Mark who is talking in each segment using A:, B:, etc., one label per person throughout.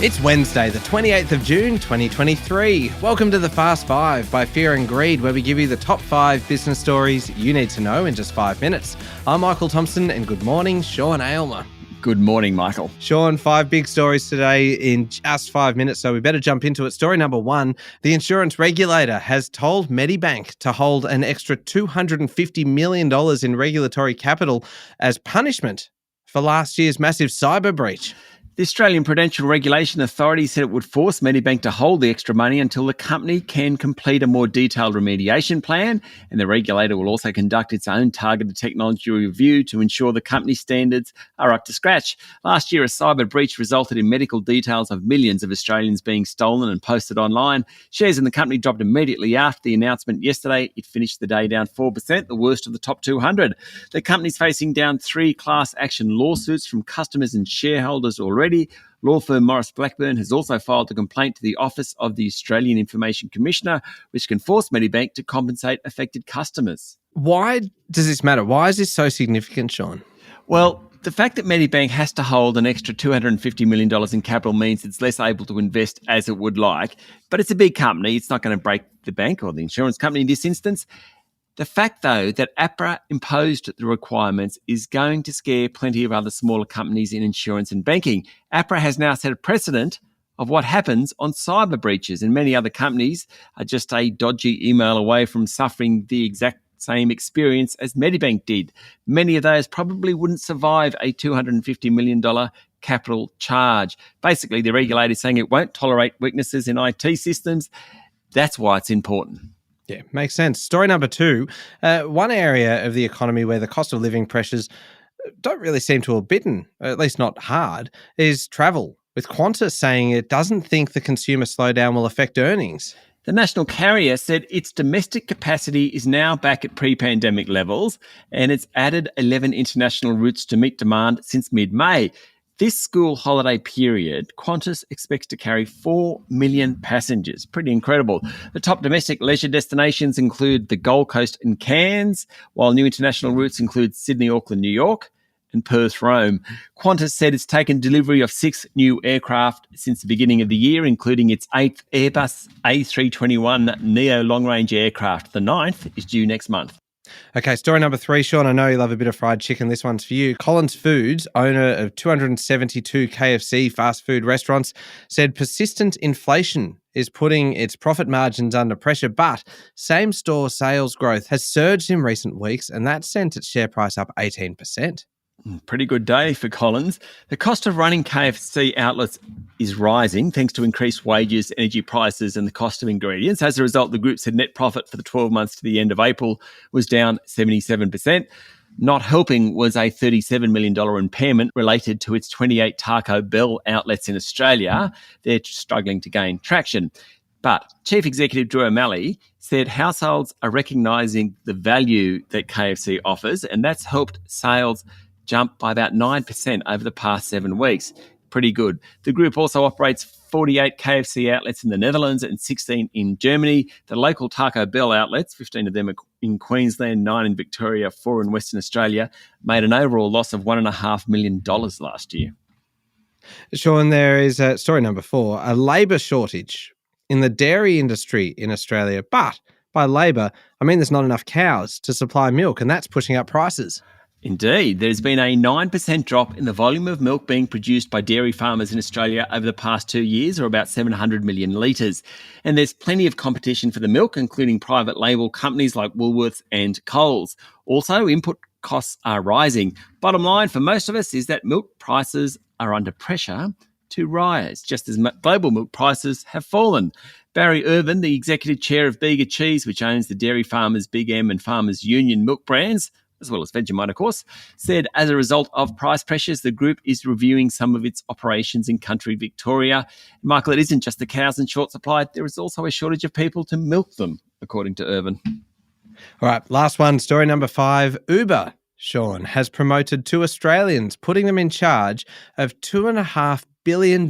A: It's Wednesday, the 28th of June, 2023. Welcome to the Fast Five by Fear and Greed, where we give you the top 5 business stories you need to know in just 5 minutes. I'm Michael Thompson, and good morning, Sean Aylmer.
B: Good morning, Michael.
A: Sean, 5 big stories today in just 5 minutes, so we better jump into it. Story number 1, the insurance regulator has told Medibank to hold an extra $250 million in regulatory capital as punishment for last year's massive cyber breach.
B: The Australian Prudential Regulation Authority said it would force Medibank to hold the extra money until the company can complete a more detailed remediation plan, and the regulator will also conduct its own targeted technology review to ensure the company's standards are up to scratch. Last year, a cyber breach resulted in medical details of millions of Australians being stolen and posted online. Shares in the company dropped immediately after the announcement yesterday. It finished the day down 4%, the worst of the top 200. The company's facing down 3 class action lawsuits from customers and shareholders already. Law firm Morris Blackburn has also filed a complaint to the Office of the Australian Information Commissioner, which can force Medibank to compensate affected customers.
A: Why does this matter? Why is this so significant, Sean?
B: Well, the fact that Medibank has to hold an extra $250 million in capital means it's less able to invest as it would like. But it's a big company. It's not going to break the bank or the insurance company in this instance. The fact, though, that APRA imposed the requirements is going to scare plenty of other smaller companies in insurance and banking. APRA has now set a precedent of what happens on cyber breaches, and many other companies are just a dodgy email away from suffering the exact same experience as Medibank did. Many of those probably wouldn't survive a $250 million capital charge. Basically, the regulator is saying it won't tolerate weaknesses in IT systems. That's why it's important.
A: Yeah, makes sense. Story number 2, one area of the economy where the cost of living pressures don't really seem to have bitten, at least not hard, is travel, with Qantas saying it doesn't think the consumer slowdown will affect earnings.
B: The national carrier said its domestic capacity is now back at pre-pandemic levels, and it's added 11 international routes to meet demand since mid-May. This school holiday period, Qantas expects to carry 4 million passengers. Pretty incredible. The top domestic leisure destinations include the Gold Coast and Cairns, while new international routes include Sydney, Auckland, New York, and Perth, Rome. Qantas said it's taken delivery of 6 new aircraft since the beginning of the year, including its 8th Airbus A321neo long-range aircraft. The 9th is due next month.
A: Okay, story number 3, Sean. I know you love a bit of fried chicken. This one's for you. Collins Foods, owner of 272 KFC fast food restaurants, said persistent inflation is putting its profit margins under pressure, but same-store sales growth has surged in recent weeks, and that sent its share price up 18%.
B: Pretty good day for Collins. The cost of running KFC outlets is rising thanks to increased wages, energy prices and the cost of ingredients. As a result, the group said net profit for the 12 months to the end of April was down 77%. Not helping was a $37 million impairment related to its 28 Taco Bell outlets in Australia. They're struggling to gain traction. But Chief Executive Drew O'Malley said households are recognising the value that KFC offers, and that's helped sales jump by about 9% over the past 7 weeks. Pretty good. The group also operates 48 KFC outlets in the Netherlands and 16 in Germany. The local Taco Bell outlets, 15 of them are in Queensland, 9 in Victoria, 4 in Western Australia, made an overall loss of $1.5 million last year.
A: Sean, there is story number 4, a labour shortage in the dairy industry in Australia. But by labour, I mean there's not enough cows to supply milk, and that's pushing up prices.
B: Indeed, there's been a 9% drop in the volume of milk being produced by dairy farmers in Australia over the past 2 years, or about 700 million litres. And there's plenty of competition for the milk, including private label companies like Woolworths and Coles. Also, input costs are rising. Bottom line for most of us is that milk prices are under pressure to rise, just as global milk prices have fallen. Barry Irvin, the executive chair of Bega Cheese, which owns the Dairy Farmers Big M and Farmers Union milk brands, as well as Vegemite, of course, said as a result of price pressures, the group is reviewing some of its operations in country Victoria. Michael, it isn't just the cows in short supply. There is also a shortage of people to milk them, according to Irvin.
A: All right, last one, story number 5. Uber, Sean, has promoted 2 Australians, putting them in charge of $2.5 billion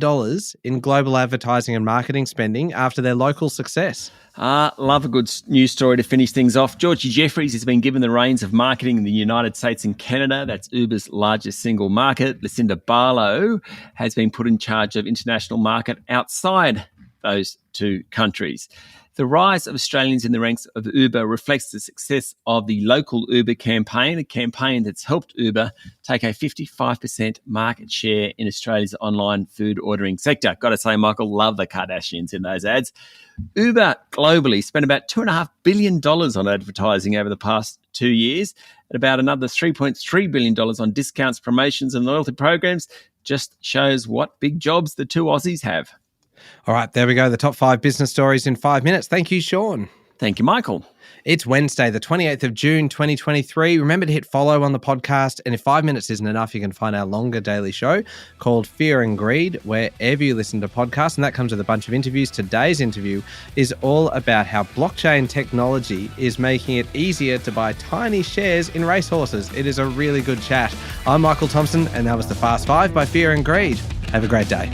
A: in global advertising and marketing spending after their local success.
B: Love a good news story to finish things off. Georgie Jeffries has been given the reins of marketing in the United States and Canada. That's Uber's largest single market. Lucinda Barlow has been put in charge of international market outside those two countries. The rise of Australians in the ranks of Uber reflects the success of the local Uber campaign, a campaign that's helped Uber take a 55% market share in Australia's online food ordering sector. Got to say, Michael, love the Kardashians in those ads. Uber globally spent about $2.5 billion on advertising over the past 2 years and about another $3.3 billion on discounts, promotions and loyalty programs. Just shows what big jobs the two Aussies have.
A: All right, there we go. The top 5 business stories in 5 minutes. Thank you, Sean.
B: Thank you, Michael.
A: It's Wednesday, the 28th of June, 2023. Remember to hit follow on the podcast. And if 5 minutes isn't enough, you can find our longer daily show called Fear and Greed, wherever you listen to podcasts. And that comes with a bunch of interviews. Today's interview is all about how blockchain technology is making it easier to buy tiny shares in racehorses. It is a really good chat. I'm Michael Thompson, and that was the Fast 5 by Fear and Greed. Have a great day.